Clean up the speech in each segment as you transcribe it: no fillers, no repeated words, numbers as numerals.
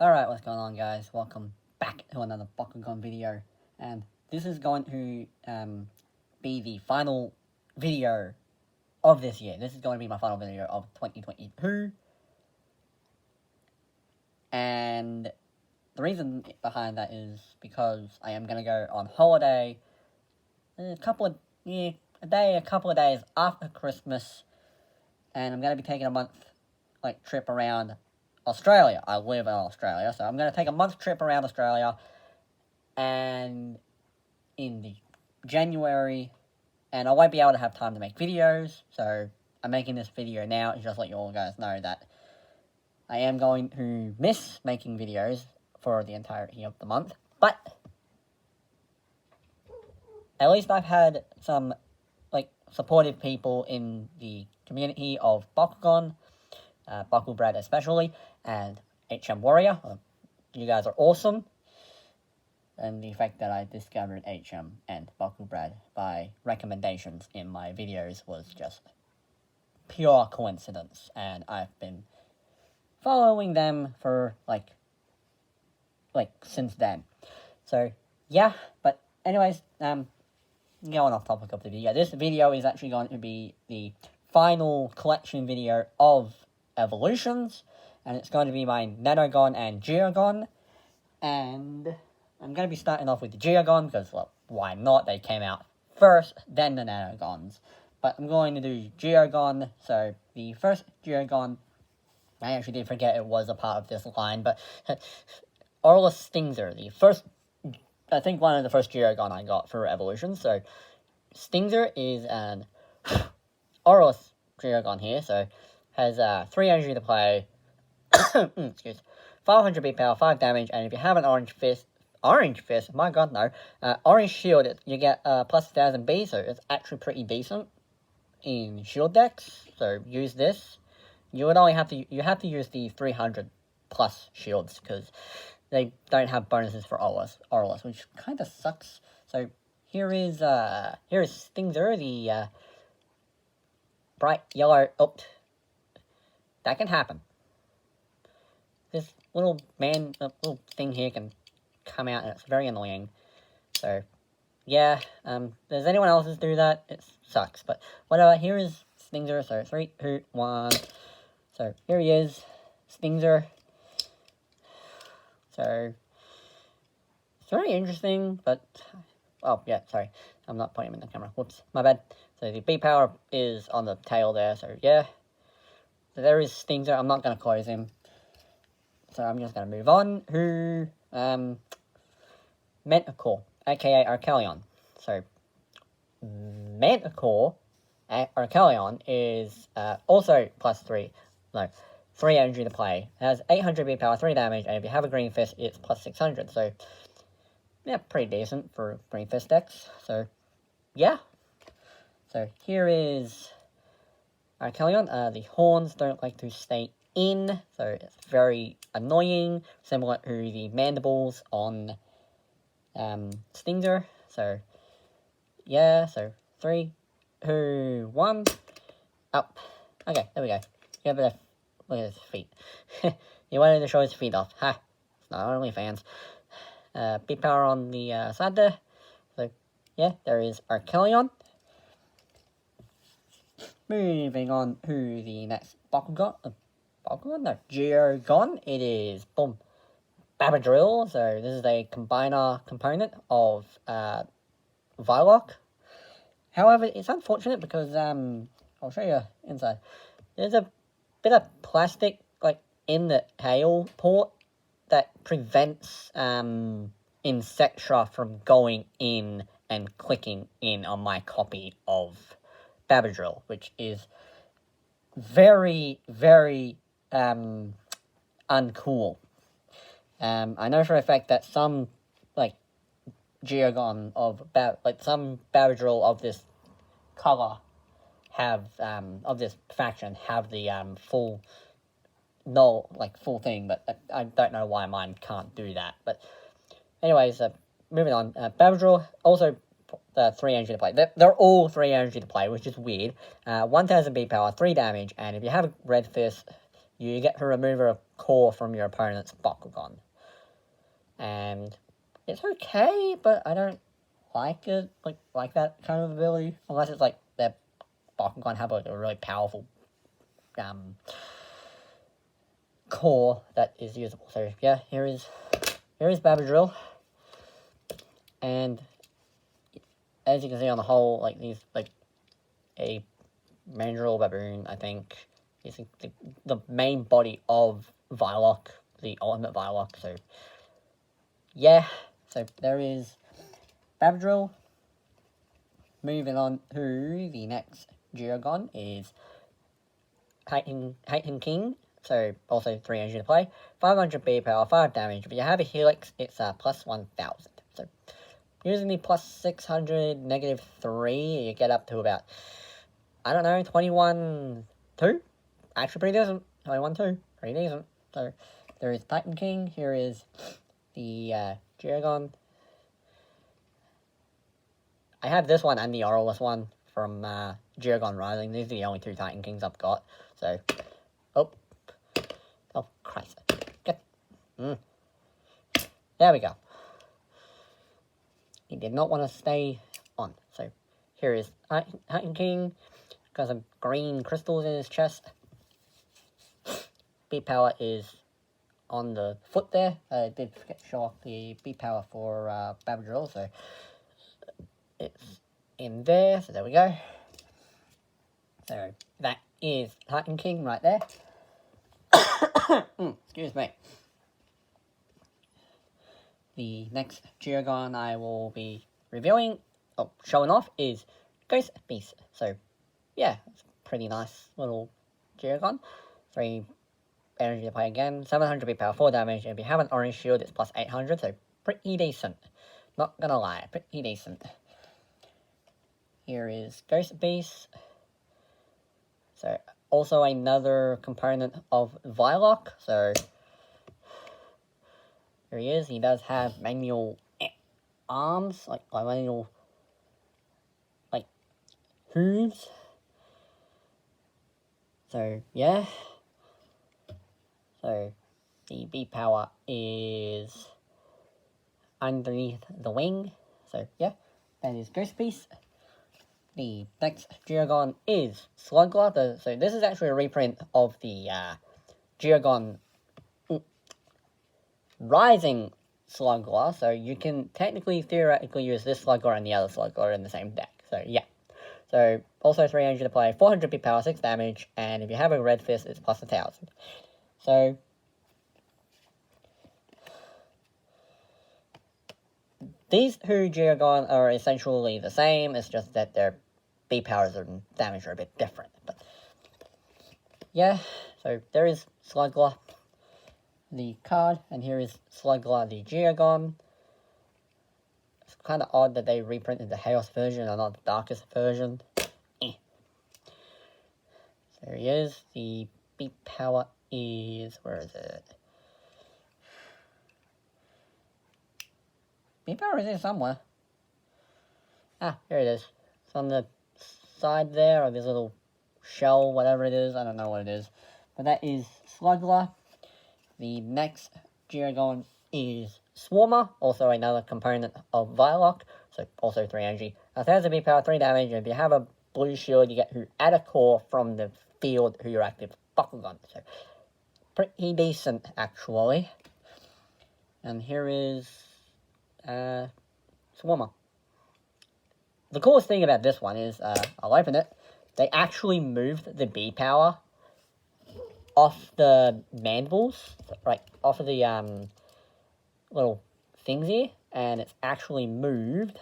Alright, what's going on, guys? Welcome back to another Bakugan video, and this is going to be the final video of this year. This is going to be my final video of 2022, and the reason behind that is because I am going to go on holiday a couple of days after Christmas, and I'm going to be taking a month trip around Australia. I live in Australia, so I'm going to take a month trip around Australia, and in the January, and I won't be able to have time to make videos, so I'm making this video now to just let you all guys know that I am going to miss making videos for the entirety of the month, but at least I've had some, supportive people in the community of Bakugan, Bakugan especially, and HM Warrior. You guys are awesome. And the fact that I discovered HM and Bakugan by recommendations in my videos was just pure coincidence. And I've been following them for, since then. So, yeah. But anyways, going off topic of the video. This video is actually going to be the final collection video of Evolutions, and it's going to be my Nanogan and Geogan, and I'm going to be starting off with the Geogan because, well, why not? They came out first, then the Nanogans, but I'm going to do Geogan. So the first Geogan, I actually did forget it was a part of this line, but Orla Stinger, the first, I think one of the first Geogan I got for Evolutions. So Stinger is an Orla Geogan here, so has 3 energy to play, 500 beat power, 5 damage, and if you have an orange fist, my god no, orange shield, you get plus 1000 B, so it's actually pretty decent in shield decks, so use this. You would only have to, use the 300 plus shields, because they don't have bonuses for Orlas, which kind of sucks. So here is Stinger, the bright yellow, that can happen. This little thing here can come out, and it's very annoying. So, yeah, does anyone else's do that? It sucks, but whatever. Here is Stinger, so 3, 2, 1. So, here he is, Stinger. So, it's very interesting, but, oh, yeah, sorry, I'm not pointing him in the camera. Whoops, my bad. So, the B power is on the tail there, so, yeah. So there is Stinger. I'm not going to close him. So I'm just going to move on to Manticore, aka Arcalion. So Manticore, Arcalion, is also plus 3 energy to play. It has 800 beat power, 3 damage, and if you have a green fist, it's plus 600. So yeah, pretty decent for green fist decks. So yeah. So here is Arcalion. The horns don't like to stay in, so it's very annoying, similar to the mandibles on Stinger. So yeah, so 3, 2, 1, up. Okay, there we go. Yeah, but look at his feet. You wanted to show his feet off. Ha! It's not only fans. Beat power on the side there. So yeah, there is Arcalion. Moving on to the next Geogan, it is, boom, Babadrill. So this is a combiner component of Viloc. However, it's unfortunate because, I'll show you inside. There's a bit of plastic, in the tail port that prevents, Insectra from going in and clicking in on my copy of Babadrill, which is very, very uncool. I know for a fact that some Geogan of some Babadrill of this color have of this faction have the full thing, but I don't know why mine can't do that. But anyways, moving on. Babadrill also 3 energy to play. They're all 3 energy to play, which is weird. 1000 beat power, 3 damage, and if you have a red fist, you get to remove a core from your opponent's Bakugan. And it's okay, but I don't like it, like that kind of ability, unless it's like their Bakugan have like a really powerful core that is usable. So yeah, here is Babadrill, and as you can see on the whole, like these, like a Mandrill Baboon, I think, is the main body of Vilock, the ultimate Vilock. So yeah, so there is Babadrill. Moving on to the next Geogan is Titan King. So also 3 energy to play, 500 B power, 5 damage. If you have a Helix, it's plus 1000. So using the plus 600, negative 3, you get up to about, I don't know, 21-2? Actually pretty decent. 21-2. Pretty decent. So there is Titan King. Here is the Geogan. I have this one and the Aurorus one from Geogan Rising. These are the only 2 Titan Kings I've got. So, oh Christ. There we go. He did not want to stay on. So, here is Titan King. Got some green crystals in his chest. B power is on the foot there. I did forget to show off the B power for Babadrill, so it's in there. So there we go. So that is Titan King right there. Excuse me. The next Geogan I will be reviewing, showing off, is Ghost Beast. So yeah, it's a pretty nice little Geogan. 3 energy to play again, 700 B power, 4 damage, and if you have an orange shield, it's plus 800, so pretty decent. Not gonna lie, pretty decent. Here is Ghost Beast. So, also another component of Vilock, so here he is. He does have manual arms, like manual, like, hooves. So, yeah. So, the B power is underneath the wing. So, yeah, that is Ghost Beast. The next Geogan is Slugler. So, this is actually a reprint of the Geogan Rising Slugler. So, you can technically, theoretically use this Slugler and the other Slugler in the same deck. So, yeah. So, also 3 energy to play, 400 B power, 6 damage, and if you have a red fist, it's plus 1000. So, these 2 Geogan are essentially the same, it's just that their B powers and damage are a bit different. But yeah, so there is Slugler, the card, and here is Slugler, the Geogan. It's kind of odd that they reprinted the Chaos version and not the Darkest version. So there he is. The B power is, where is it? B power is here somewhere. Ah, here it is. It's on the side there, or this little shell, whatever it is. I don't know what it is. But that is Slugler. The next Geogan is Swarmer, also another component of Vilock. So also 3 energy. 1000 B power, 3 damage. And if you have a blue shield, you get who add a core from the field who your active Bakugan. So pretty decent, actually. And here is Swarmer. The coolest thing about this one is, I'll open it, they actually moved the B power off the mandibles, right, off of the little things here, and it's actually moved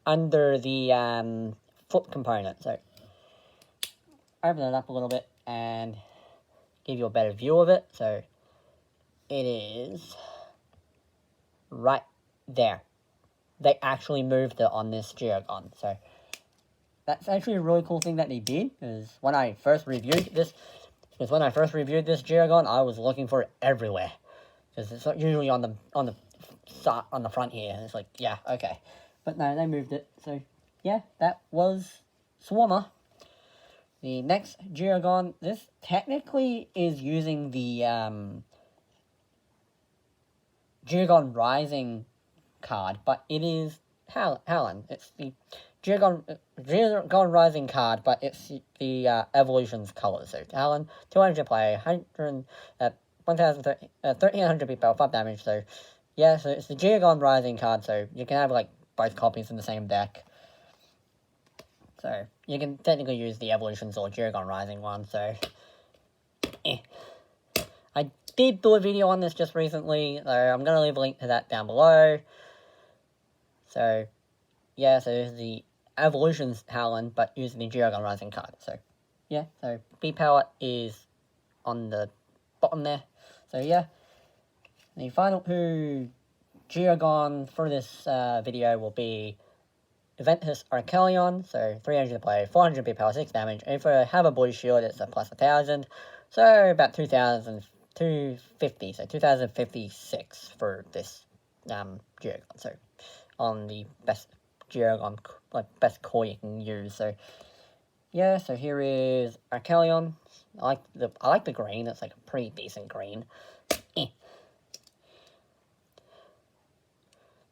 under the foot component. So open it up a little bit and give you a better view of it. So it is right there. They actually moved it on this Geogan. So that's actually a really cool thing that they did. Because when I first reviewed this Geogan, I was looking for it everywhere. Because it's not usually on the front here. It's like, yeah, okay. But no, they moved it. So yeah, that was Swarmer. the next Geogan, this technically is using the Geogan Rising card, but it is Howland. It's the Geogan Rising card, but it's the Evolutions color. So Howland, 200 play, 1300 beat power, 5 damage. So yeah, so it's the Geogan Rising card, so you can have like both copies in the same deck. So you can technically use the Evolutions or Geogan Rising one, so I did do a video on this just recently, so I'm going to leave a link to that down below. So yeah, so there's the Evolutions Howland, but using the Geogan Rising card. So yeah, so beat power is on the bottom there. So yeah, the final two Geogan for this video will be Ventus Archelion, so 300 play, 400 beat power, 6 damage. And if I have a body shield, it's a plus 1000, so about 2,250, so 2,056 for this Geogan. So on the best Geogan, like best core you can use. So yeah, so here is Archelion. I like the green. It's like a pretty decent green.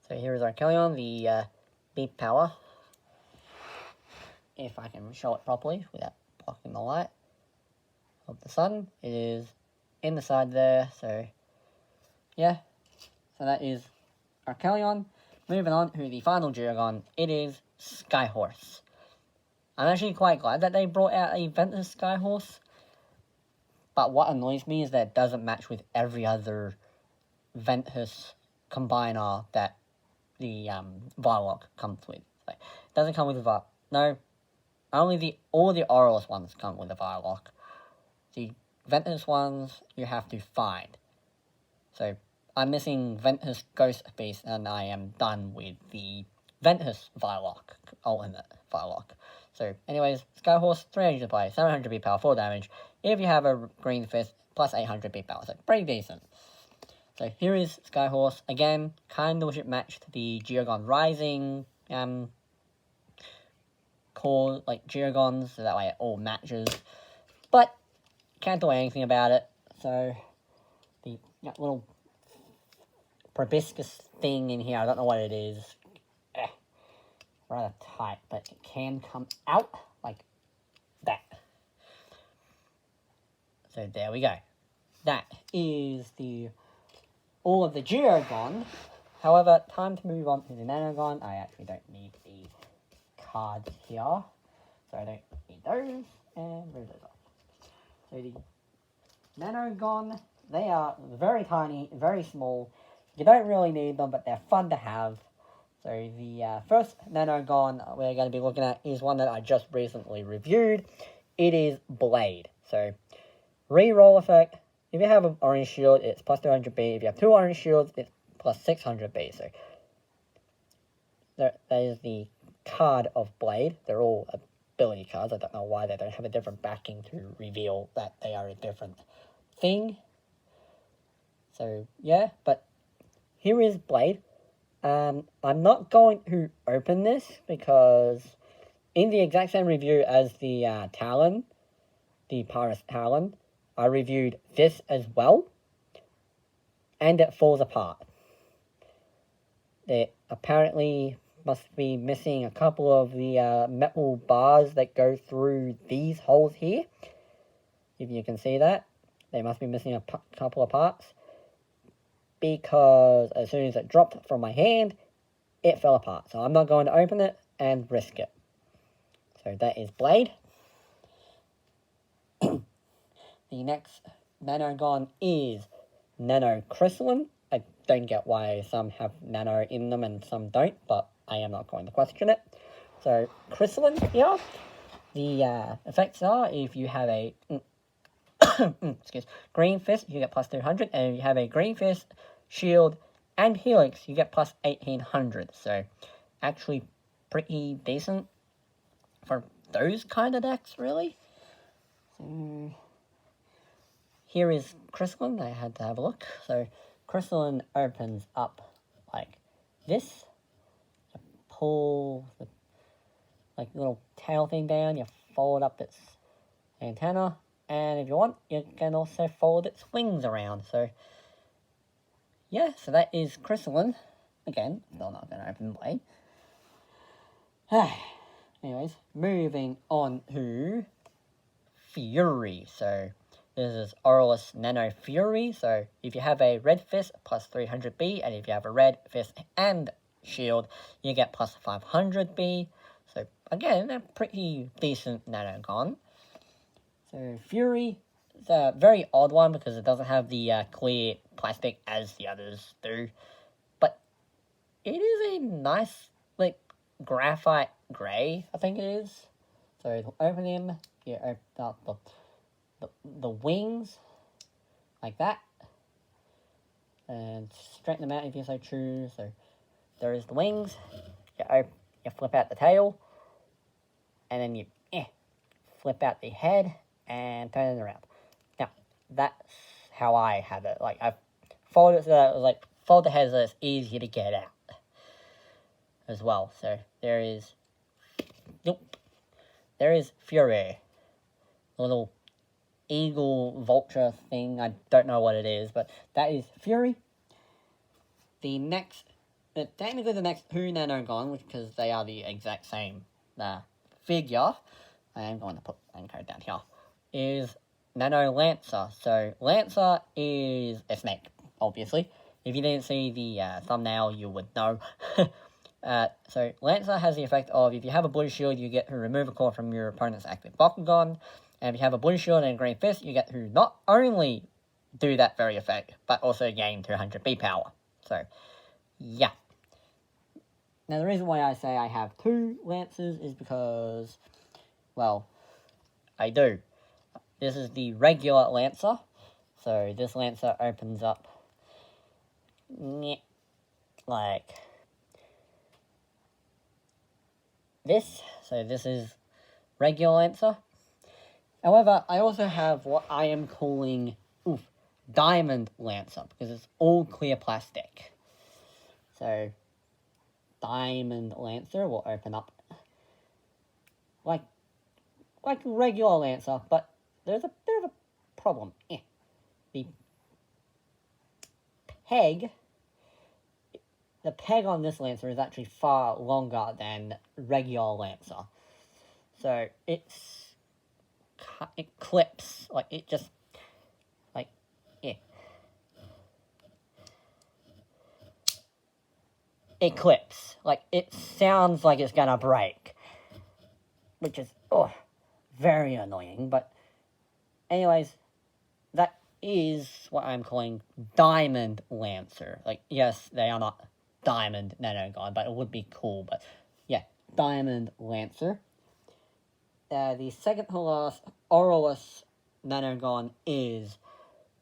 So here is Archelion, the beat power. If I can show it properly without blocking the light of the sun, it is in the side there. So yeah, so that is Archelion. Moving on to the final Geogan, it is Skyhorse. I'm actually quite glad that they brought out a Ventus Skyhorse, but what annoys me is that it doesn't match with every other Ventus combiner that the Vilock comes with. Like, it doesn't come with a no, only all the Aurorus ones come with a Vilock. The Ventus ones you have to find. So I'm missing Ventus Ghost Beast, and I am done with the Ventus Vilock, Ultimate Vilock. So anyways, Skyhorse, 300 play, 700 beat power, 4 damage. If you have a Green Fist, plus 800 beat power, so pretty decent. So here is Skyhorse, again, kind of matched the Geogan Rising core, like Geogons, so that way it all matches. But, can't do anything about it. So, the little proboscis thing in here, I don't know what it is. Rather tight, but it can come out like that. So there we go. That is all of the Geogan. However, time to move on to the Nanogan. I actually don't need the cards here, so I don't need those, and move those off. So the Nanogan, they are very tiny, very small. You don't really need them, but they're fun to have. So the first Nanogan we're going to be looking at is one that I just recently reviewed. It is Blade. So, re-roll effect. If you have an orange shield, it's plus 200B. If you have 2 orange shields, it's plus 600B. So, that is the card of Blade. They're all ability cards. I don't know why they don't have a different backing to reveal that they are a different thing. So, yeah, but here is Blade. I'm not going to open this because in the exact same review as the Talon, the Paris Talon, I reviewed this as well, and it falls apart. It apparently must be missing a couple of the metal bars that go through these holes here. If you can see that, they must be missing a couple of parts. Because as soon as it dropped from my hand, it fell apart. So I'm not going to open it and risk it. So that is Blade. The next Nanogan is Nano Crystalline. I don't get why some have nano in them and some don't, but I am not going to question it. So Crystalline here, the effects are if you have a Green Fist, you get plus 200, and if you have a Green Fist, Shield, and Helix, you get plus 1800. So, actually pretty decent for those kind of decks, really. So, here is Crystalline. I had to have a look. So, Crystalline opens up like this. You pull the little tail thing down, you fold up its antenna, and if you want, you can also fold its wings around. So, yeah, so that is Crystalline. Again, still not going to open blade. Anyways, moving on to Fury. So, this is Aurelus Nano Fury. So, if you have a red fist, plus 300B, and if you have a red fist and shield, you get plus 500B. So, again, a pretty decent Nanogon. So, Fury is a very odd one because it doesn't have the clear plastic as the others do. But it is a nice, like, graphite grey, I think it is. So, to open him, you open up the wings, like that. And straighten them out if you so choose. So, there is the wings. You flip out the tail. And then you flip out the head and turn it around. Now, that's how I have it. Like, I've folded it so that it was like, fold the head so it's easier to get out as well. So, there is Fury. A little eagle vulture thing. I don't know what it is, but that is Fury. Technically the next two Nanogon, because they are the exact same figure, I am going to put the code down here, is Nano Lancer. So, Lancer is a snake, obviously. If you didn't see the thumbnail, you would know. So, Lancer has the effect of, if you have a blue shield, you get to remove a core from your opponent's active Bakugan. And if you have a blue shield and a green fist, you get to not only do that very effect, but also gain 200B power. So, yeah. Now, the reason why I say I have two Lancers is because, well, I do. This is the regular Lancer. So, this Lancer opens up like this. So, this is regular Lancer. However, I also have what I am calling Diamond Lancer, because it's all clear plastic. So, Diamond Lancer will open up like regular Lancer, but there's a bit of a problem. The peg on this Lancer is actually far longer than regular Lancer. So, it clips, like, it just, like, it clips. Like, it sounds like it's gonna break. Which is, very annoying. But, anyways, that is what I'm calling Diamond Lancer. Like, yes, they are not Diamond Nanogon, but it would be cool. But, yeah, Diamond Lancer. The second to last Aurelus Nanogon is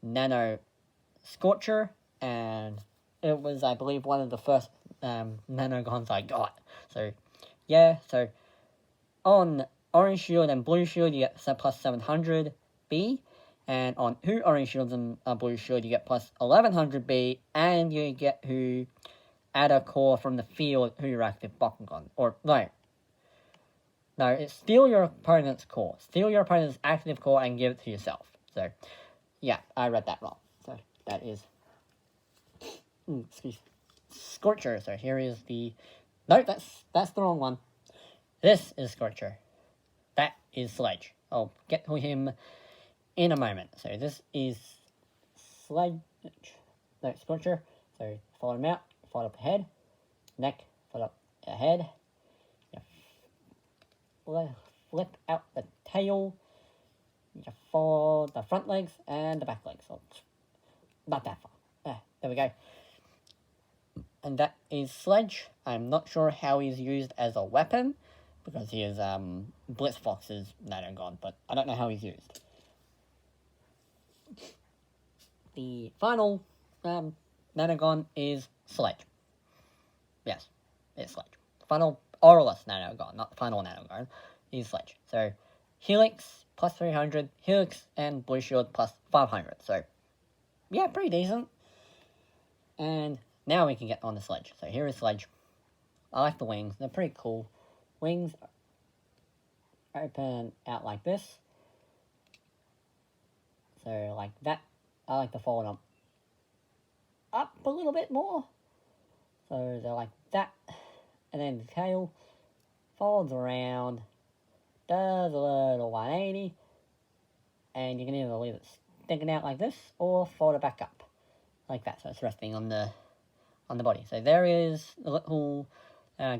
Nano Scorcher, and it was, I believe, one of the first Nanogons I got. So, yeah, so on Orange Shield and Blue Shield, you get plus 700B, and on two Orange Shields and Blue Shield, you get plus 1100B, and you get to add a core from the field to your active Bakugan. Or, no, it's steal your opponent's core. Steal your opponent's active core and give it to yourself. So, yeah, I read that wrong. So, that is Scorcher. So, here is the... No, that's the wrong one. This is Scorcher. That is Sledge. I'll get to him in a moment. So, this is Sledge. No, Scorcher. So, fold him out. Fold up the head. Neck. Fold up the head. Flip out the tail, you fold the front legs and the back legs. So, not that far. There we go. And that is Sledge. I'm not sure how he's used as a weapon, because he is Blitzfox's Nanogon, but I don't know how he's used. The final Nanogon is Sledge. Yes, it's Sledge. Final Aurelus Nanogon, not the final Nanogon, is Sledge. So, Helix plus 300, Helix and Blue Shield plus 500. So, yeah, pretty decent. And now we can get on the Sledge. So, here is Sledge. I like the wings, they're pretty cool. Wings open out like this. So like that. I like to fold them up a little bit more. So they're like that. And then the tail folds around, does a little 180, and you can either leave it sticking out like this or fold it back up like that, so it's resting on the body. So there is a little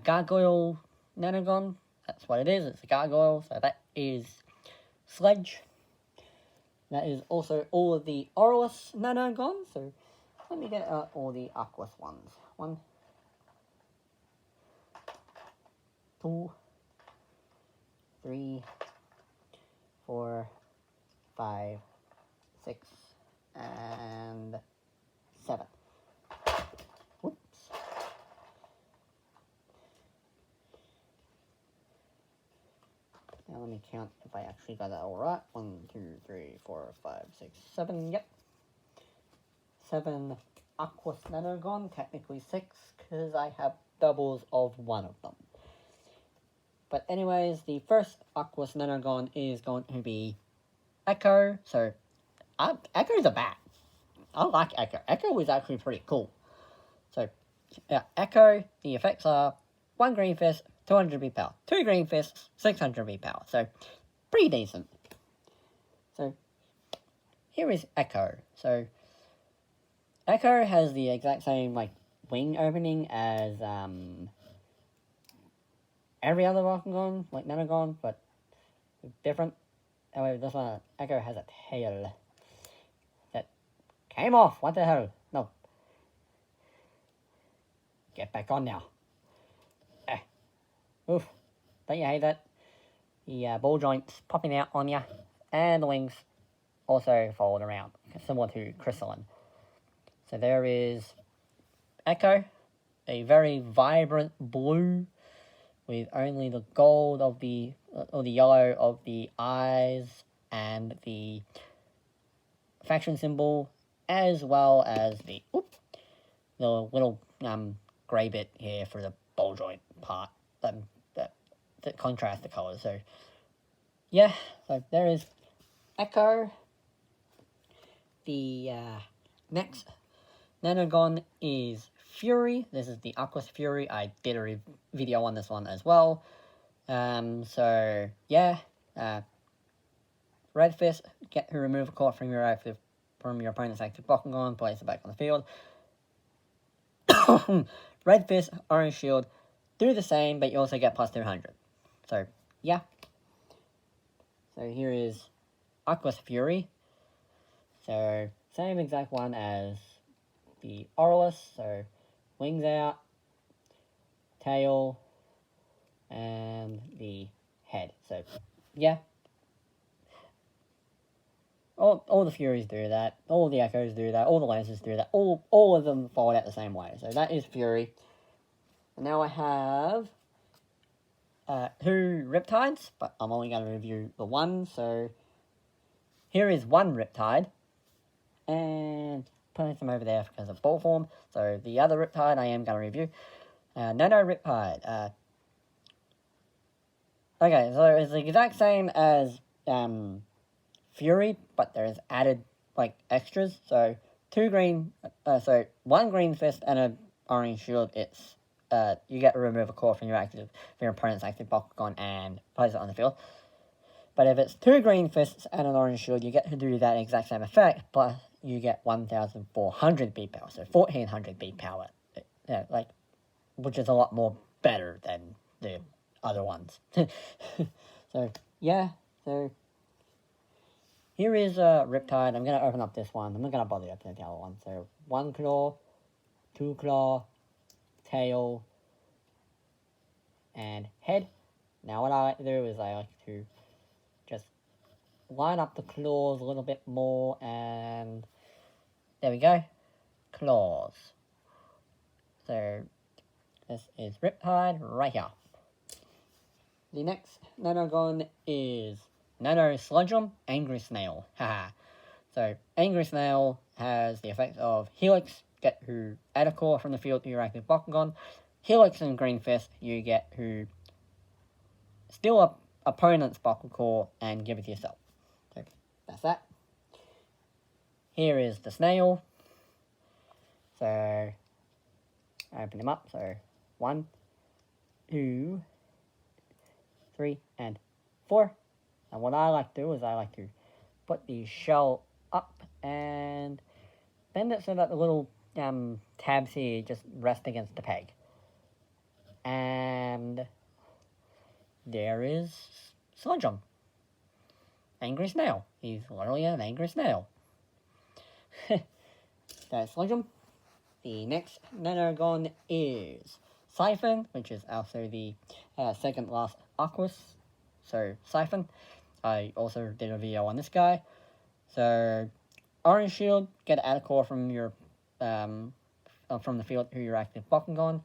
gargoyle Nanogan. That's what it is. It's a gargoyle. So that is Sledge. That is also all of the Aurelus Nanogan. So let me get out all the Aquos ones. 1, 2, 3, 4, 5, 6, and 7. Whoops. Now let me count if I actually got that all right. 1, 2, 3, 4, 5, 6, 7. Yep. 7 Aquos Nanogan. Technically 6, because I have doubles of one of them. But anyways, the first Aquos Nanogan is going to be Echo. So, Echo's a bat. I like Echo. Echo is actually pretty cool. So, Echo, the effects are 1 green fist, 200 V power. 2 green fists, 600 V power. So, pretty decent. So, here is Echo. So, Echo has the exact same, like, wing opening as, every other Bakugan, like Nanogan, but different. However, this one, Echo has a tail that came off. What the hell? No. Get back on now. Oof. Don't you hate that? The ball joints popping out on you, and the wings also fold around, similar to Crystalline. So there is Echo, a very vibrant blue, with only the gold of the, or the yellow of the eyes and the faction symbol, as well as the little grey bit here for the ball joint part that contrasts the colours. So yeah, so there is Echo. The next Nanogan is Fury. This is the Aquos Fury. I did a video on this one as well. So yeah, Red Fist, get to remove a card from your opponent's active Bakugan, place it back on the field. Red Fist, Orange Shield, do the same, but you also get plus 200. So yeah. So here is Aquos Fury. So same exact one as the Aurelus. So wings out, tail, and the head. So yeah. All the Furies do that, all the Echoes do that, all the Lancers do that, all of them fold out the same way. So that is Fury. And now I have 2 Riptides, but I'm only going to review the one. So here is 1 Riptide, and putting them over there because of ball form. So the other Riptide I am going to review. Nano Riptide. Okay, so it's the exact same as Fury, but there's added like extras. So 1 green fist and an orange shield. It's you get to remove a core from your opponent's active Bakugan and place it on the field. But if it's 2 green fists and an orange shield, you get to do that exact same effect, but you get 1,400 B power, so 1,400 B power. Yeah, like, which is a lot more better than the other ones. So yeah, so here is Riptide. I'm gonna open up this one. I'm not gonna bother opening the other one. So 1 claw, 2 claw, tail, and head. Now what I like to do is I like to just line up the claws a little bit more, and there we go, claws. So this is Riptide right here. The next Nanogan is Nano Sludgeum Angry Snail. Haha. So Angry Snail has the effect of Helix, get to add a core from the field to your active Bakugan. Helix and Green Fist, you get to steal a opponent's Bakugan core and give it to yourself. So that's that. here is the snail. So, I open them up. So, 1, 2, 3, and 4. And what I like to do is I like to put the shell up and bend it so that the little tabs here just rest against the peg. And there is Sludgeon. Angry snail. He's literally an angry snail. That's Sludgeon. The next Nanogan is Siphon, which is also the second last Aquas. So, Siphon. I also did a video on this guy. So, Orange Shield, get an add core from your from the field who your active Bakugan.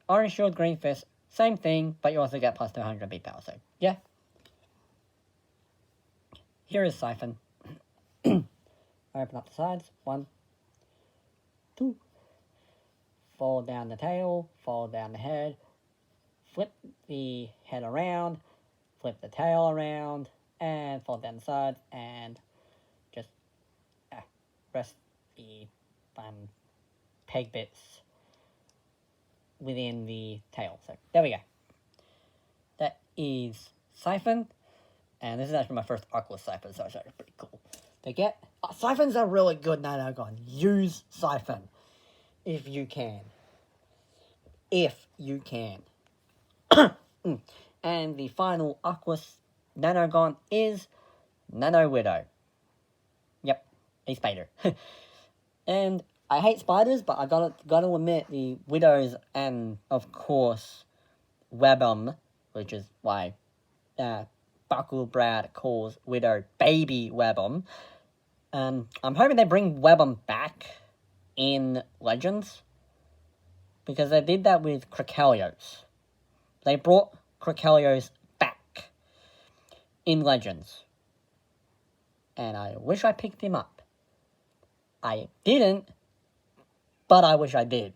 Orange Shield, Green Fist, same thing, but you also get plus 200 beat power. So, yeah. Here is Siphon. I open up the sides. 1, 2. Fold down the tail, fold down the head, flip the head around, flip the tail around, and fold down the sides, and just rest the peg bits within the tail. So, there we go. That is Siphon, and this is actually my first Aqua Siphon, so it's actually pretty cool to get. Siphons are really good, Nanogan. Use Siphon. If you can. If you can. And the final Aquas Nanogan is Nano Widow. Yep, a spider. And I hate spiders, but I gotta admit the widows and, of course, Webum, which is why Bakugan calls Widow Baby Webum. I'm hoping they bring Webum back in Legends, because they did that with Cracelios. They brought Cracelios back in Legends, and I wish I picked him up. I didn't, but I wish I did.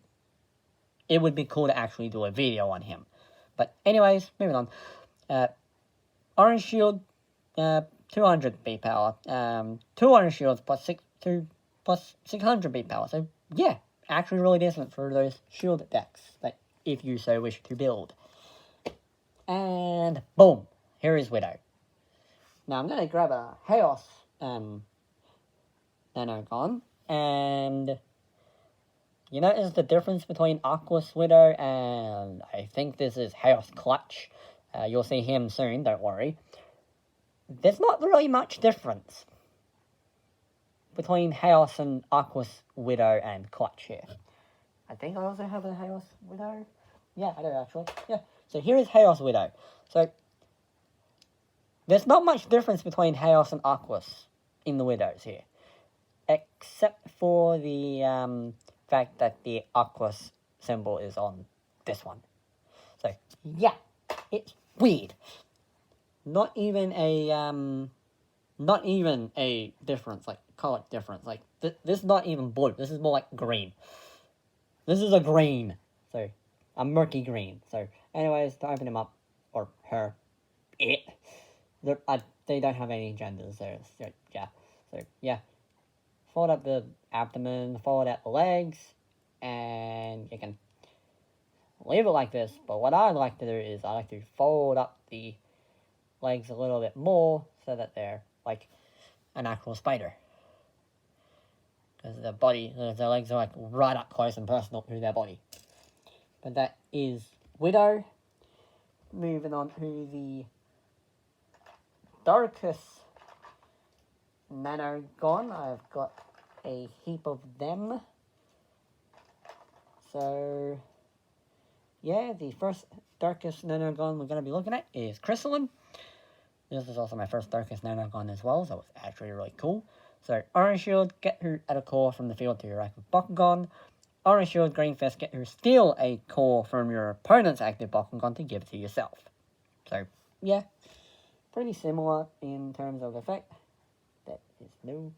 It would be cool to actually do a video on him. But anyways, moving on. Orange Shield, 200 beat power. 200 shields plus 600 beat power. So yeah, actually really decent for those shield decks, like if you so wish to build. And boom, here is Widow. Now I'm gonna grab a Chaos Nanogan, and you notice the difference between Aquas Widow and I think this is Chaos Clutch. You'll see him soon, don't worry. There's not really much difference between Chaos and Aquas Widow and Clutch here. I think I also have a Chaos Widow. Yeah, I do actually. Yeah. So here is Chaos Widow. So there's not much difference between Chaos and Aquas in the Widows here, except for the fact that the Aquas symbol is on this one. So yeah, it's weird. Not even a difference, like color difference. Like this is not even blue. This is more like green. This is a green, so a murky green. So, anyways, to open him up, or her, they don't have any genders. So yeah. Fold up the abdomen, fold out the legs, and you can leave it like this. But what I like to do is I like to fold up the legs a little bit more so that they're like an actual spider. Because their legs are like right up close and personal to their body. But that is Widow. Moving on to the darkest Nanogan. I've got a heap of them. So yeah, the first darkest Nanogan we're going to be looking at is Crystalline. This is also my first darkest Nanogan as well, so it's actually really cool. So, Orange Shield, get her at a core from the field to your active Bakugan. Orange Shield, Green Fist, get her steal a core from your opponent's active Bakugan to give it to yourself. So, yeah, pretty similar in terms of effect. That is new.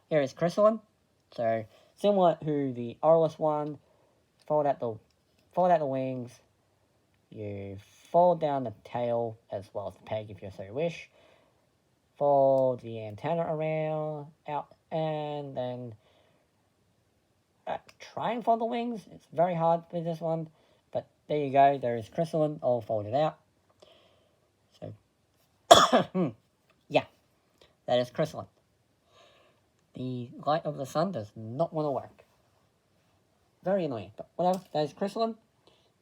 Here is Crystalline. So, similar to the Aurelus one, fold out the wings, you fold down the tail as well as the peg if you so wish. fold the antenna around, out, and then try and fold the wings. It's very hard with this one, but there you go. There is crystalline all folded out. So, yeah, that is crystalline. The light of the sun does not want to work. Very annoying, but whatever. That is crystalline.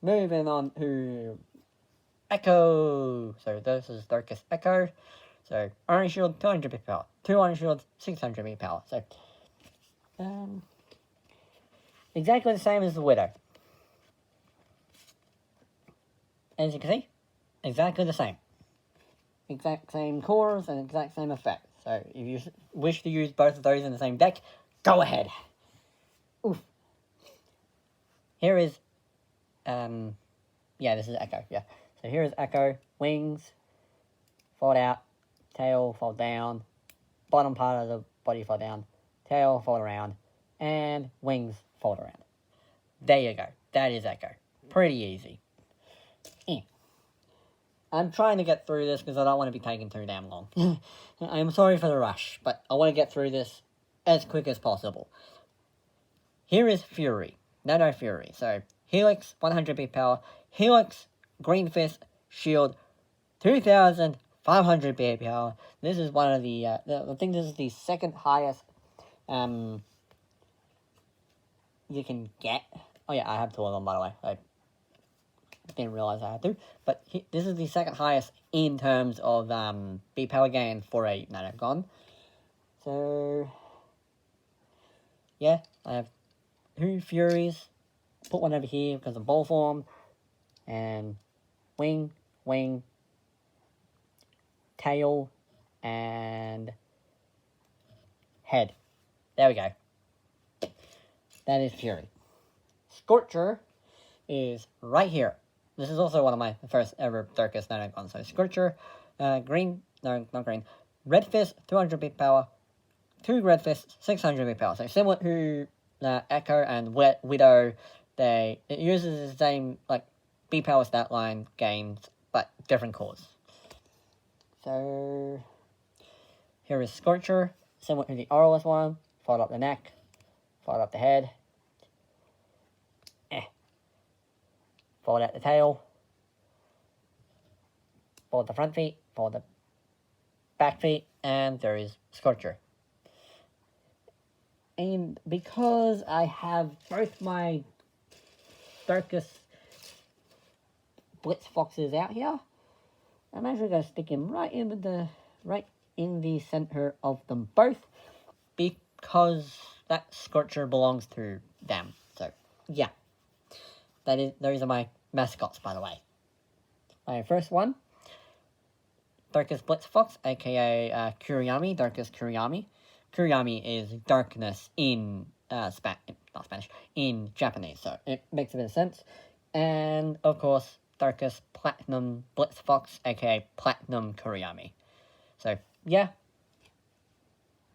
Moving on to Echo. So this is Darkest Echo. So Orange Shield, 200 bit power. 2 Orange Shields, 600 bit power. So, exactly the same as the Widow. As you can see, exactly the same. Exact same cores and exact same effect. So if you wish to use both of those in the same deck, go ahead. Oof. Here is, yeah, this is Echo, yeah. So here is Echo, wings, fold out, tail, fold down, bottom part of the body fold down, tail, fold around, and wings, fold around. There you go. That is Echo. Pretty easy. I'm trying to get through this because I don't want to be taking too damn long. I'm sorry for the rush, but I want to get through this as quick as possible. Here is Fury. Nano Fury. So, Helix, 100 bit power. Helix, Green Fist, Shield, 2,500 bit power. This is one of the, I think this is the second highest, you can get. Oh yeah, I have two of them, by the way. I didn't realize I had to, but this is the second highest in terms of B power gain for a Nanogan. So yeah, I have two Furies. Put one over here because of ball form, and wing, tail, and head. There we go. That is Fury. Scorcher is right here. This is also one of my first ever Darkest Nanogan. So Scorcher, green, no, not green. Red Fist, 200 bit power. 2 Red Fists, 600 bit power. So similar to Echo and Widow, it uses the same, like, B power stat line gains, but different cores. So here is Scorcher, similar to the Aurelus one. Fold up the neck, fold up the head. Fold out the tail, fold the front feet, fold the back feet, and there is Scorcher. And because I have both my Darkest Blitz Foxes out here, I'm actually going to stick him right in the center of them both, because that Scorcher belongs to them. So, yeah. Those are my mascots, by the way. My first one, Darkest Blitz Fox, aka Kuriyami, Darkest Kuriyami. Kuriyami is darkness in in Japanese, so it makes a bit of sense. And of course, Darkest Platinum Blitz Fox, aka Platinum Kuriyami. So yeah,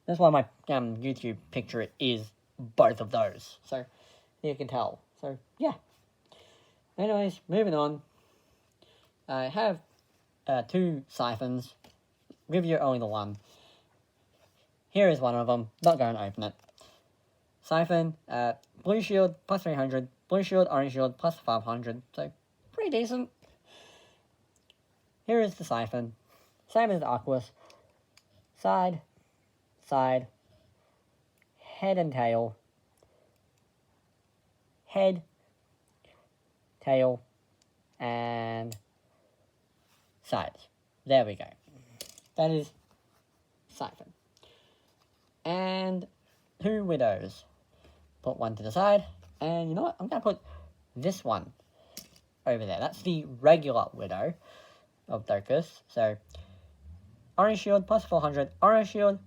that's why my YouTube picture is both of those. So you can tell. So yeah. Anyways, moving on. I have 2 siphons. Review only the one. Here is one of them. Not going to open it. Siphon, blue shield plus 300. Blue shield, orange shield plus 500. So, pretty decent. Here is the siphon. Same as the Aquas. Side, head and tail. Head, tail, and sides. There we go. That is siphon. And 2 widows. Put one to the side, and you know what? I'm going to put this one over there. That's the regular widow of Darkest. So, orange shield plus 400. Orange shield,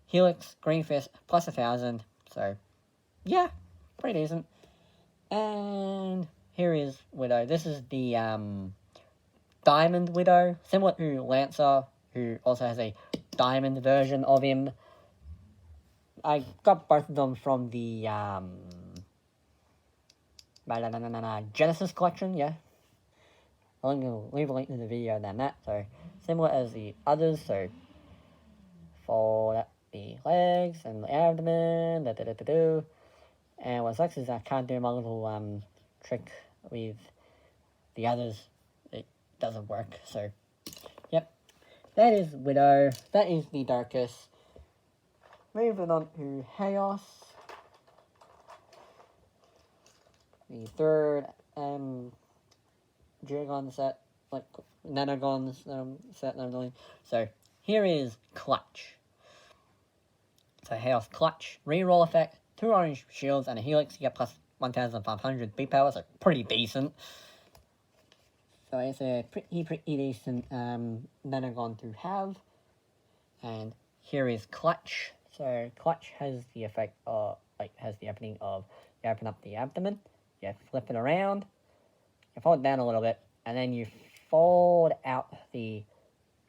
Helix, green fist plus 1,000. So, yeah, pretty decent. And here is Widow. This is the Diamond Widow, similar to Lancer, who also has a Diamond version of him. I got both of them from the Genesis collection, yeah. I'm going to leave a link in the video than that. So, similar as the others, so fold out the legs and the abdomen, and what sucks is I can't do my little trick with the others. It doesn't work, so yep. That is Widow. That is the darkest. Moving on to Chaos. The third Geogan set, like Nanogan set that I'm doing. So here is Clutch. So Chaos Clutch. Reroll effect, 2 orange shields and a helix, you get plus 1500 beat power, so pretty decent. So it's a pretty decent Nanogan to have. And here is Clutch. So Clutch has the effect of, has the opening of, you open up the abdomen, you flip it around, you fold it down a little bit, and then you fold out the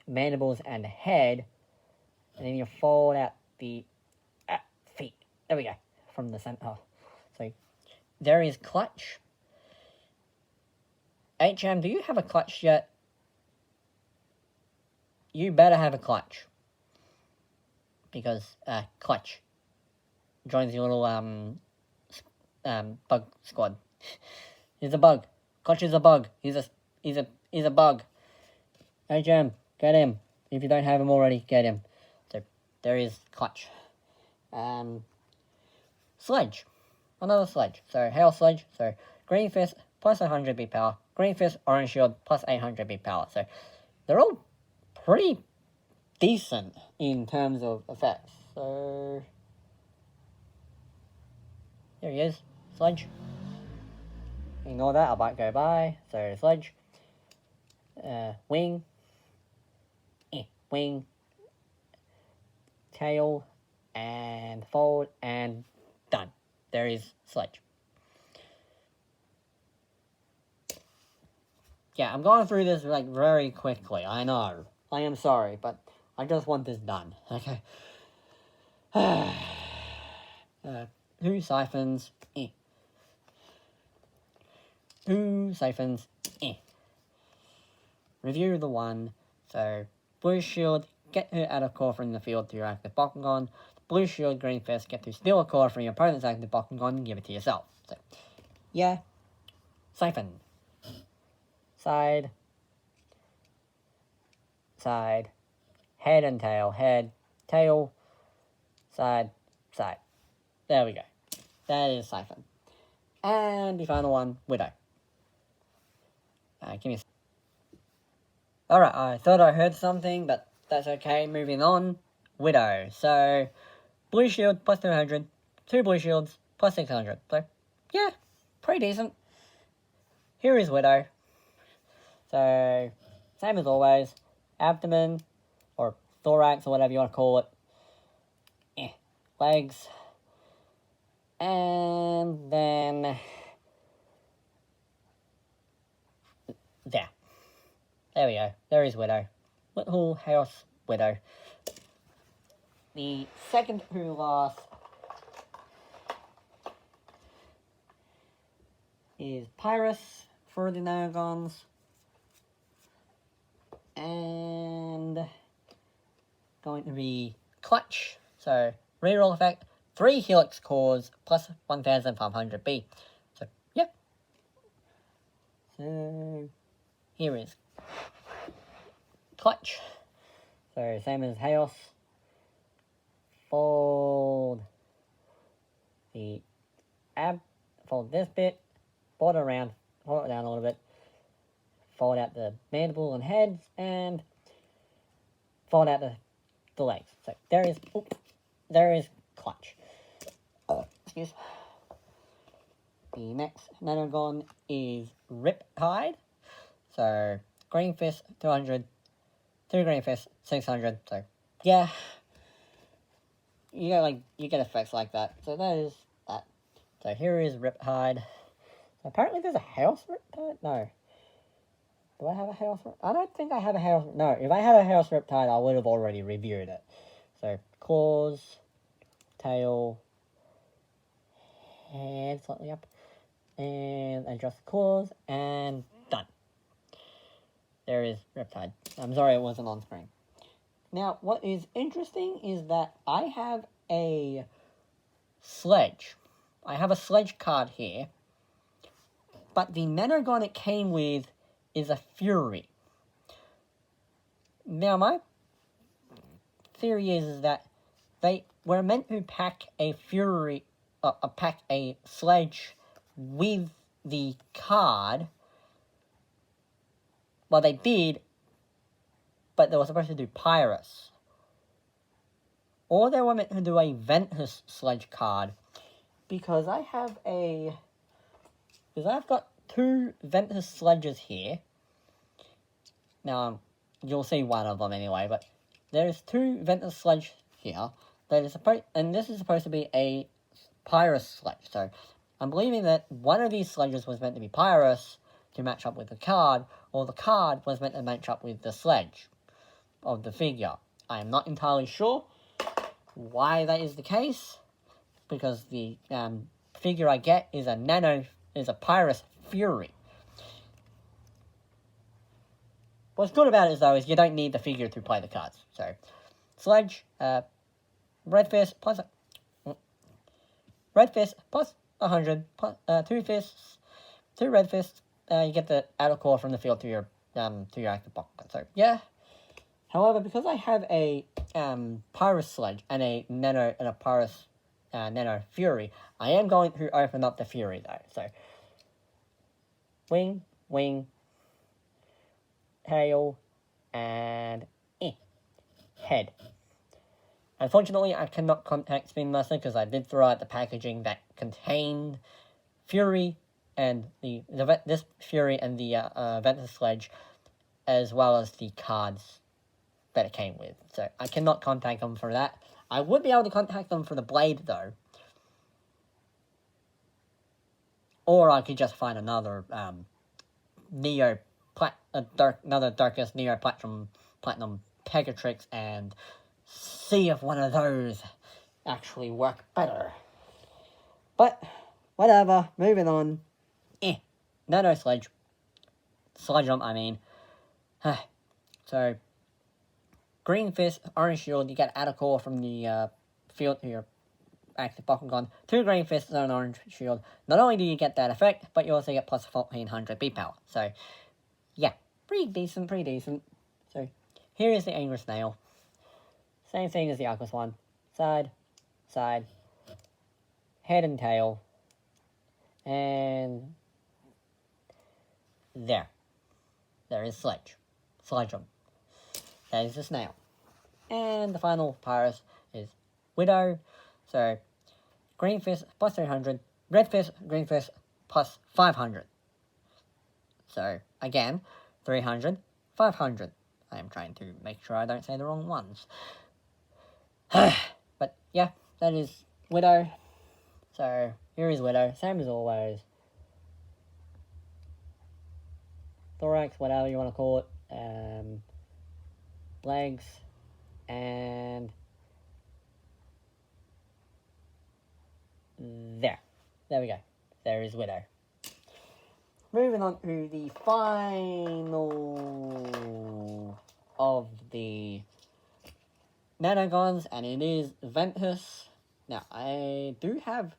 mandibles and the head, and then you fold out the feet. There we go, from the center. So there is Clutch. HM, do you have a Clutch yet? You better have a Clutch. Because Clutch joins your little bug squad. He's a bug. Clutch is a bug. He's a bug. HM, get him. If you don't have him already, get him. So there is Clutch. Sledge. Another Sledge. So Hail Sledge. So Green Fist plus 100 beat power. Green Fist, Orange Shield plus 800 beat power. So they're all pretty decent in terms of effects. So there he is. Sledge. Ignore that, I might go by. So Sledge. Wing. Wing. Tail. And fold. And done. There is Sledge. Yeah, I'm going through this like very quickly. I know. I am sorry, but I just want this done. Okay. 2 siphons. 2 siphons. Review the 1. So, blue shield, get her out of core from the field to your active Bakugan. Blue shield, green fist, get to steal a core from your opponent's active Bakugan and give it to yourself. So, yeah. Siphon. Side. Side. Head and tail. Head. Tail. Side. Side. There we go. That is Siphon. And the final one, Widow. Give me a... Alright, I thought I heard something, but that's okay. Moving on. Widow. So, blue shield plus 200. 2 blue shields plus 600. So, yeah, pretty decent. Here is Widow. So, same as always. Abdomen, or thorax, or whatever you want to call it. Legs. And then... There we go. There is Widow. Little House Widow. The second to last is Pyrus for the Nanogons. And going to be Clutch. So, reroll effect, 3 Helix cores plus 1500 B. So, yep. So, here is Clutch. So, same as Chaos. Fold the fold this bit, fold it around, fold it down a little bit, fold out the mandible and heads, and fold out the legs. So there is Clutch. Excuse. The next Nanogon is Riptide. So green fist 200, 2 green fist 600. So yeah, you get effects like that. So that is that. So here is Riptide. So apparently there's a House Riptide. No. Do I have a House Riptide? I don't think I have a House... No, if I had a House Riptide, I would have already reviewed it. So, claws, tail, head slightly up, and adjust the claws, and done. There is Riptide. I'm sorry it wasn't on screen. Now, what is interesting is that I have a Sledge. I have a Sledge card here, but the Nanogan it came with is a Fury. Now, my theory is that they were meant to pack a Fury, pack a Sledge with the card. Well, they did, but they were supposed to do Pyrus. Or they were meant to do a Ventus Sledge card, because I've got 2 Ventus Sledges here. Now, you'll see one of them anyway, but there's 2 Ventus Sledge here. And this is supposed to be a Pyrus Sledge. So, I'm believing that one of these Sledges was meant to be Pyrus to match up with the card, or the card was meant to match up with the Sledge of the figure. I am not entirely sure why that is the case, because the figure I get is a Pyrus Fury. What's good about it, though, is you don't need the figure to play the cards. So, Sledge, Red Fist plus 100, 2 fists, 2 Red Fists. You get the outer core from the field to your active Bakugan. So yeah. However, because I have a Pyrus Sledge and a Pyrus Nano Fury, I am going to open up the Fury though. So wing, tail, and head. Unfortunately, I cannot contact Spin Master because I did throw out the packaging that contained Fury and this Fury and the Ventus Sledge, as well as the cards that it came with. So I cannot contact them for that. I would be able to contact them for the blade though, or I could just find another Darkest Neo Platinum Pegatrix and see if one of those actually work better. But whatever, moving on. Nano Sledge. Sledgeum, I mean. So, Green Fist, Orange Shield, you get outer core from the field to your active Bakugan. 2 Green Fists and an Orange Shield. Not only do you get that effect, but you also get plus 1400 B power. So, yeah, pretty decent. So, here is the Angry Snail. Same thing as the Aquas one. Side, head and tail, and there is Sledgeum. That is the snail. And the final Pyrus is Widow. So, Green Fist plus 300, Red Fist, Green Fist plus 500. So, again, 300, 500. I am trying to make sure I don't say the wrong ones. But, yeah, that is Widow. So, here is Widow, same as always. Thorax, whatever you want to call it. Legs, and there we go. There is Widow. Moving on to the final of the Nanogons, and it is Ventus. Now, I do have,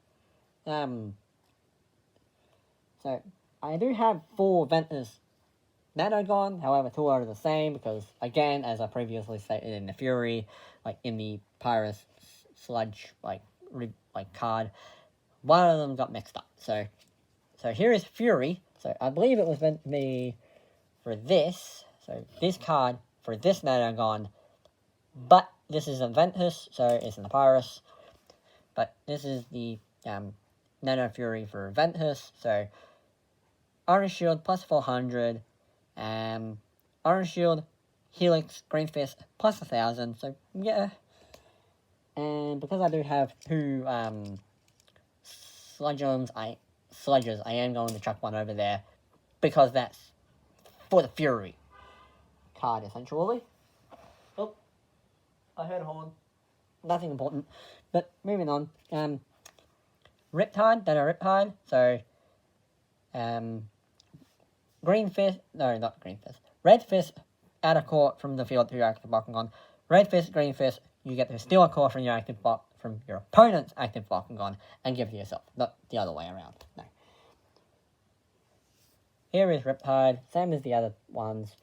so I do have 4 Ventus Nanogan, however, 2 are the same, because, again, as I previously stated in the Fury, like, in the Pyrus Sludge, card, one of them got mixed up. So here is Fury. So, I believe it was meant to be for this. So, this card for this Nanogan, but this is a Ventus, so it's in the Pyrus. But this is the Nano Fury for Ventus. So, Orange Shield plus 400. Orange Shield, Helix, Green Fist, plus 1000, so yeah. And because I do have 2 Sledges, I am going to chuck one over there, because that's for the Fury card, essentially. Oh, I heard a horn. Nothing important. But moving on. Riptide, so Green Fist, no, not Green Fist. Red Fist, outer court from the field to your active Bakugan. red fist, green fist, you get to steal a core from your from your opponent's active Bakugan and give it to yourself, not the other way around. No. Here is Riptide, same as the other ones.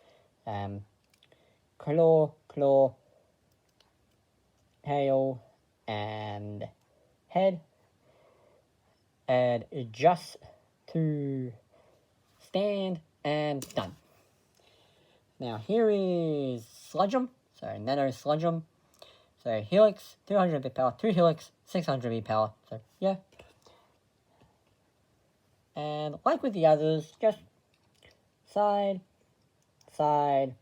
Claw, tail, and head. And just to stand and done. Now here is Sludgeum, so Nano Sludgeum. So Helix, 200 bit power, 2 Helix, 600 bit power, so yeah. And like with the others, just side, side,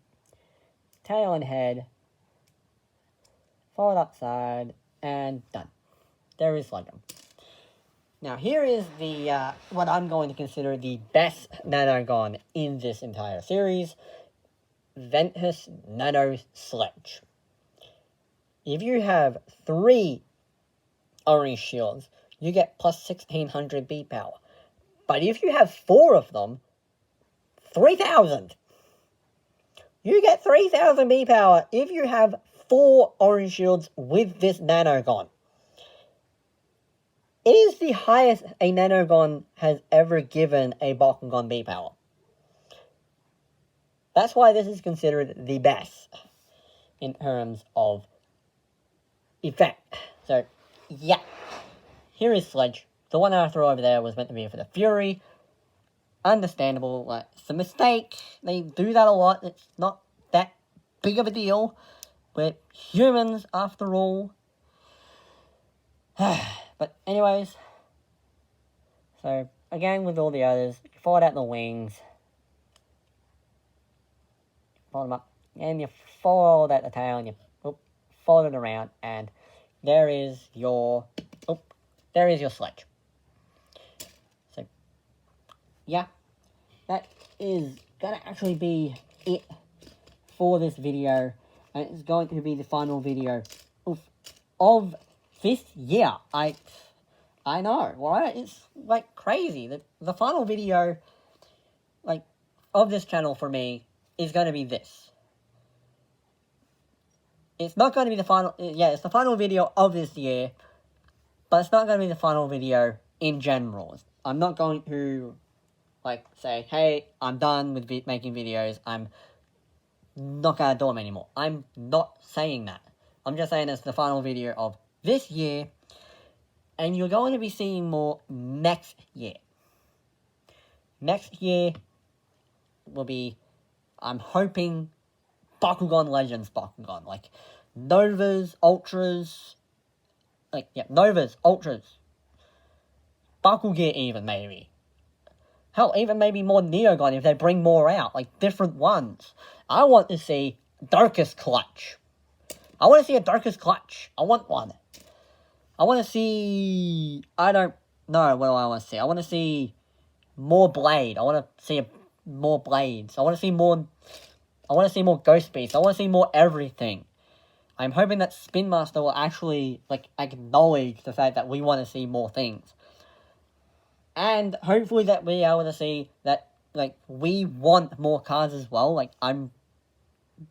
tail and head, forward upside, and done. There is Sludgeum. Now here is the, what I'm going to consider the best Nanogon in this entire series, Ventus Nano Sledge. If you have 3 orange shields, you get plus 1600 B power. But if you have 4 of them, 3000. You get 3000 B power if you have 4 orange shields with this Nanogon. It is the highest a Nanogon has ever given a Bakugan B power. That's why this is considered the best in terms of effect. So, yeah. Here is Sledge. The one I threw over there was meant to be for the Fury. Understandable. Like, it's a mistake. They do that a lot. It's not that big of a deal. We're humans, after all. But anyways. So, again, with all the others, you fold out the wings. Fold them up. And you fold out the tail and you fold it around, and there is your Sledge. So, yeah, that is gonna actually be it for this video, and it's going to be the final video of this year. I know, right? It's like crazy. The final video, like, of this channel for me is going to be this. It's not going to be the final, it's the final video of this year, but it's not going to be the final video in general. I'm not going to, like, say, hey, I'm done with making videos, I'm not going to do them anymore. I'm not saying that. I'm just saying it's the final video of this year, and you're going to be seeing more next year. Next year will be, I'm hoping, Bakugan Legends Bakugan, like Novas, Ultras, Novas, Ultras, Bakugan even, maybe. Hell, even maybe more Neogon if they bring more out, like different ones. I want to see Darkest Clutch. I want to see a Darkest Clutch. I want one. I want to see, I don't know what I want to see. I want to see more Blade. I want to see more Blades. I want to see more Ghost Beasts. I want to see more everything. I'm hoping that Spin Master will actually, like, acknowledge the fact that we want to see more things. And hopefully that we're able to see that, like, we want more cards as well. Like, I'm,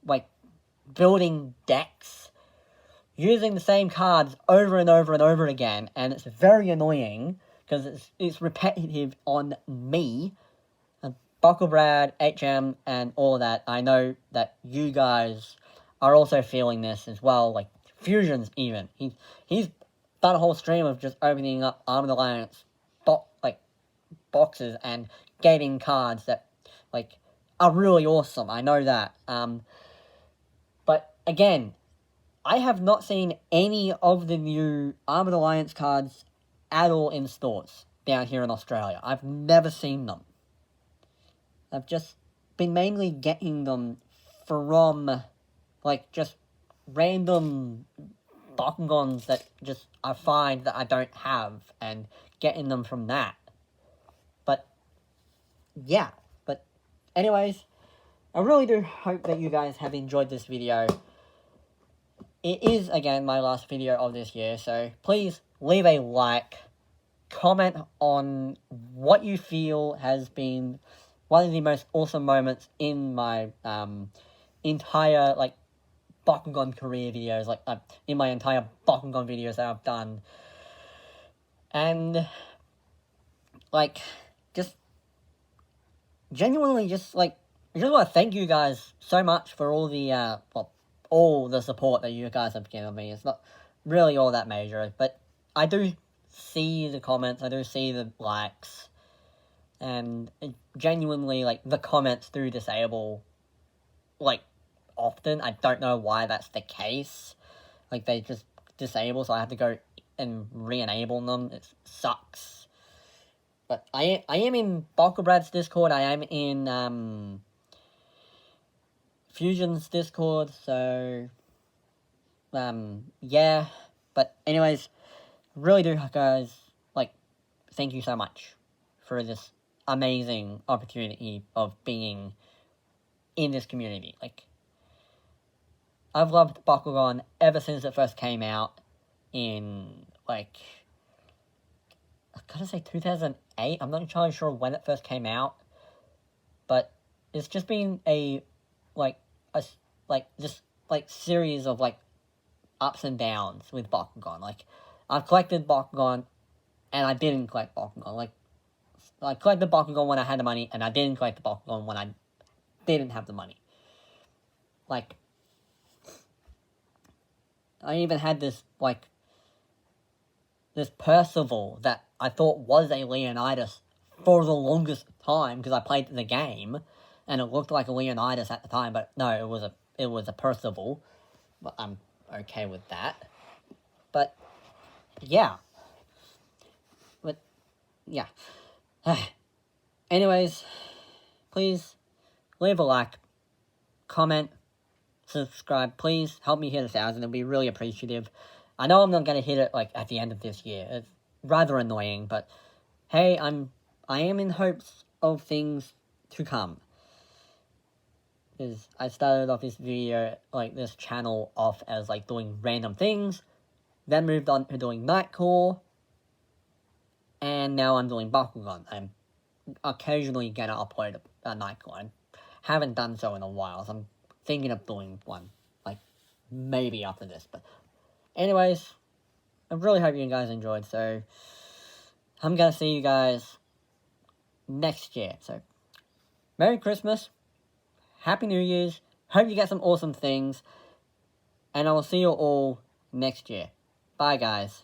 like, building decks using the same cards over and over and over again, and it's very annoying because it's repetitive on me. Bucklebrad, HM, and all of that, I know that you guys are also feeling this as well, like, Fusions even. He's done a whole stream of just opening up Armored Alliance boxes and getting cards that, like, are really awesome, I know that. But, again, I have not seen any of the new Armored Alliance cards at all in stores down here in Australia. I've never seen them. I've just been mainly getting them from, like, just random Bakugans that just I find that I don't have, and getting them from that. But, yeah. But, anyways, I really do hope that you guys have enjoyed this video. It is, again, my last video of this year, so please leave a like, comment on what you feel has been one of the most awesome moments in my entire, like, Bakugan career videos, like, in my entire Bakugan videos that I've done. And, like, just, genuinely just, like, I just want to thank you guys so much for all the, all the support that you guys have given me. It's not really all that major, but I do see the comments, I do see the likes, and genuinely, like, the comments do disable, like, often. I don't know why that's the case. Like, they just disable, so I have to go and re-enable them. It sucks. But I am in Balkabrad's Discord, I am in, Fusion's Discord, so, yeah. But anyways, really do, guys, like, thank you so much for this amazing opportunity of being in this community. Like, I've loved Bakugan ever since it first came out in, like, I gotta say 2008, I'm not entirely sure when it first came out, but it's just been a series of, like, ups and downs with Bakugan. Like, I've collected Bakugan, and I didn't collect Bakugan. Like, I collected Bakugan when I had the money, and I didn't collect the Bakugan when I didn't have the money. Like, I even had this, like, this Percival that I thought was a Leonidas for the longest time, because I played the game, and it looked like a Leonidas at the time, but no, it was a Percival. But I'm okay with that. But, yeah. But, yeah. Anyways, please leave a like, comment, subscribe. Please help me hit 1,000. It'll be really appreciative. I know I'm not going to hit it, like, at the end of this year. It's rather annoying, but hey, I am in hopes of things to come. Because I started off this video, like, this channel off as, like, doing random things, then moved on to doing Nightcore, and now I'm doing Bakugan. I'm occasionally gonna upload a Nightcore. I haven't done so in a while, so I'm thinking of doing one, like, maybe after this. But anyways, I really hope you guys enjoyed, so I'm gonna see you guys next year. So, Merry Christmas, Happy New Year's, hope you get some awesome things, and I will see you all next year. Bye, guys.